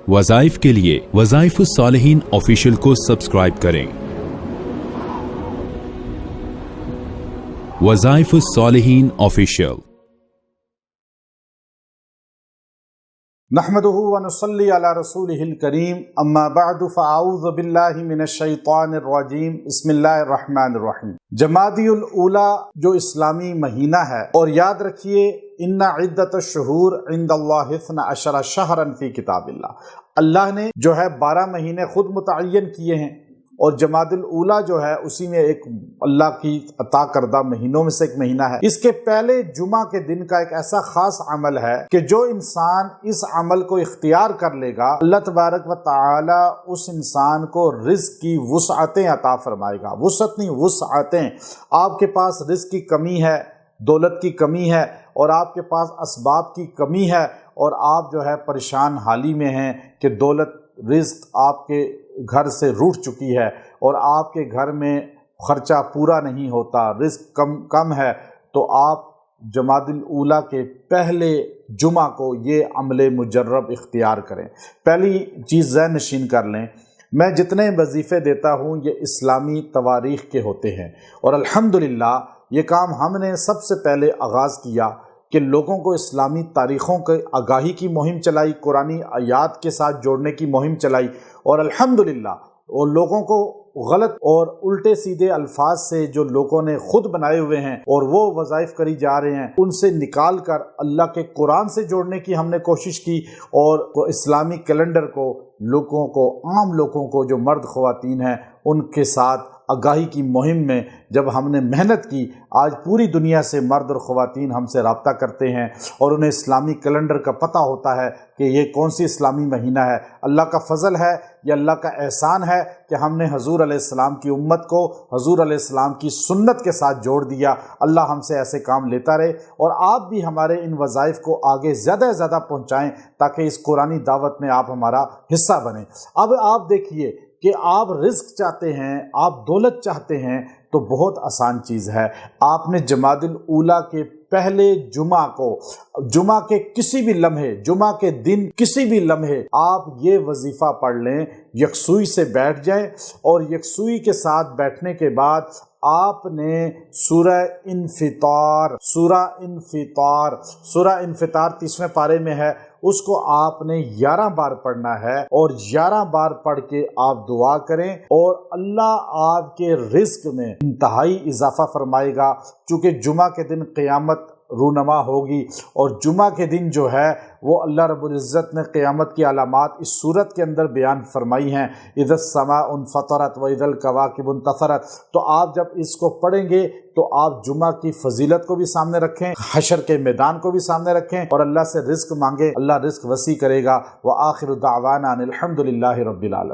वज़ाइफ के लिए वज़ाइफ़ुस्सालिहीन ऑफिशियल को सब्सक्राइब करें। वज़ाइफ़ुस्सालिहीन ऑफिशियल। नहमदुहु व नुसल्ली अला रसूलिहिल करीम, अम्मा बअदु फ़अऊज़ु बिल्लाहि मिनश शैतानिर रजीम, बिस्मिल्लाहिर रहमानिर रहीम। जमादियुल ऊला जो इस्लामी महीना है, और याद रखिए इन्ना इद्दतश शुहूर इंदल्लाहि इस्ना अशरा शहरन फ़ी किताबिल्लाह। अल्लाह ने जो है 12 महीने खुद मुतअय्यन किए हैं, और जमादिल ऊला जो है उसी में एक अल्लाह की अता करदा महीनों में से एक महीना है। इसके पहले जुमा के दिन का एक ऐसा खास अमल है कि जो इंसान इस अमल को इख्तियार कर लेगा, अल्लाह तबारक व तआला उस इंसान को रिज़्क़ की वुसअतें अता फरमाएगा। वुसअत नहीं, वुसअतें। आपके पास रिज़्क़ की कमी है, दौलत की कमी है, और आपके पास असबाब की कमी है, और आप जो है परेशान हाली में हैं कि दौलत रिज़्क़ आपके घर से रूठ चुकी है और आपके घर में ख़र्चा पूरा नहीं होता, रिज़्क़ कम है, तो आप जमादिल ऊला के पहले जुमा को ये अमले मुजर्रब इख्तियार करें। पहली चीज़ ज़हन नशीन कर लें, मैं जितने वजीफ़े देता हूँ ये इस्लामी तवारीख़ के होते हैं, और अल्हम्दुलिल्लाह ये काम हमने सबसे पहले आगाज़ किया कि लोगों को इस्लामी तारीख़ों के आगाही की मुहिम चलाई, कुरानी आयात के साथ जोड़ने की मुहिम चलाई, और अल्हम्दुलिल्लाह वो लोगों को गलत और उल्टे सीधे अल्फाज से जो लोगों ने खुद बनाए हुए हैं और वो वज़ाइफ करी जा रहे हैं, उनसे निकाल कर अल्लाह के कुरान से जोड़ने की हमने कोशिश की, और इस्लामी कैलेंडर को लोगों को, आम लोगों को जो मर्द ख़वातीन हैं उनके साथ आगाही की मुहिम में जब हमने मेहनत की, आज पूरी दुनिया से मर्द और ख़वातीन हमसे रब्ता करते हैं और उन्हें इस्लामी कैलेंडर का पता होता है कि ये कौन सी इस्लामी महीना है। अल्लाह का फ़ज़ल है, या अल्लाह का एहसान है कि हमने हज़ूर अलैहिस्सलाम की उम्मत को हज़ूर अलैहिस्सलाम की सुन्नत के साथ जोड़ दिया। अल्लाह हमसे ऐसे काम लेता रहे, और आप भी हमारे इन वज़ाइफ को आगे ज़्यादा से ज़्यादा पहुँचाएँ ताकि इस कुरानी दावत में आप हमारा हिस्सा बनें। अब आप देखिए कि आप रिज़्क़ चाहते हैं, आप दौलत चाहते हैं, तो बहुत आसान चीज़ है। आपने जमादिल ऊला के पहले जुमा को, जुमा के किसी भी लम्हे, जुमा के दिन किसी भी लम्हे आप ये वजीफ़ा पढ़ लें, यकसुई से बैठ जाएं, और यकसुई के साथ बैठने के बाद आपने सूरह इन्फितार 30वें पारे में है, उसको आपने 11 बार पढ़ना है, और 11 बार पढ़ के आप दुआ करें, और अल्लाह आपके रिज़्क़ में इंतहाई इजाफा फरमाएगा। चूँकि जुमा के दिन क़यामत रूनमा होगी, और जुमा के दिन जो है वो अल्लाह रब्बुल इज़्ज़त ने क़यामत की अलामात इस सूरत के अंदर बयान फरमाई हैं, इज़्ज़स समाउन फ़तरत व इज़ल कवाकिबुन तसरत। तो आप जब इसको पढ़ेंगे तो आप जुमा की फजीलत को भी सामने रखें, हशर के मैदान को भी सामने रखें, और अल्लाह से रिज़्क़ मांगे, अल्लाह रिज़्क़ वसी करेगा। व आखिरु दावाना अनिल हम्दुलिल्लाहि रब्बिल आलमीन।